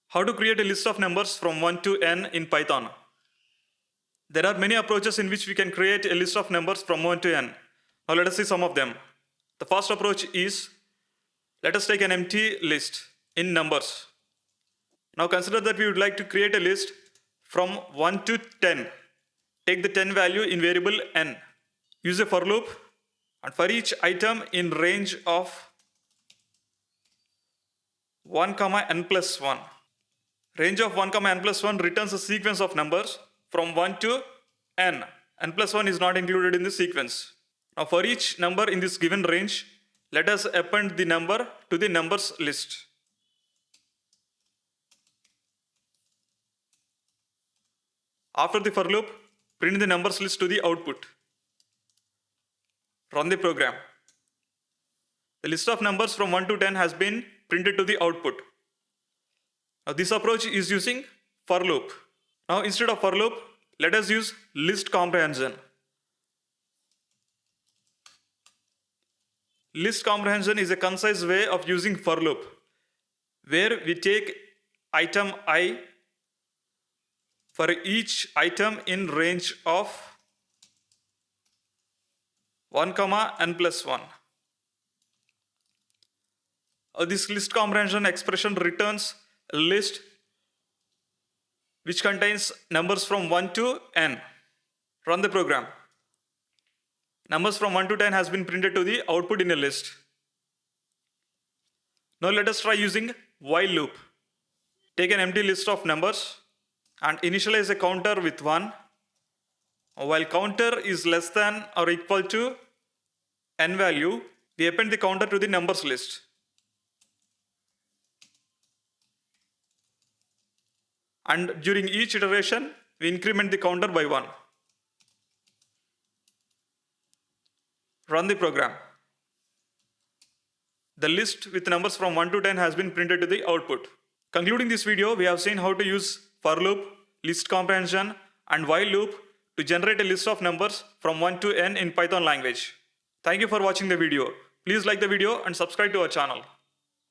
How to create a list of numbers from 1 to n in Python. There are many approaches in which we can create a list of numbers from 1 to n. Now let us see some of them. The first approach is, let us take an empty list in numbers. Now consider that we would like to create a list from 1 to 10. Take the 10 value in variable n. Use a for loop, and for each item in range of 1, n plus 1. Range of 1, n plus 1 returns a sequence of numbers from 1 to n. N plus 1 is not included in the sequence. Now for each number in this given range, let us append the number to the numbers list. After the for loop, print the numbers list to the output. Run the program. The list of numbers from 1 to 10 has been printed to the output. Now this approach is using for loop. Now instead of for loop, let us use list comprehension. List comprehension is a concise way of using for loop, where we take item I for each item in range of 1, n plus 1. This list comprehension expression returns a list which contains numbers from 1 to n. Run the program. Numbers from 1 to 10 has been printed to the output in a list. Now let us try using while loop. Take an empty list of numbers and initialize a counter with 1. While counter is less than or equal to n value, we append the counter to the numbers list. And during each iteration, we increment the counter by 1. Run the program. The list with numbers from 1 to 10 has been printed to the output. Concluding this video, we have seen how to use for loop, list comprehension, and while loop to generate a list of numbers from 1 to n in Python language. Thank you for watching the video. Please like the video and subscribe to our channel.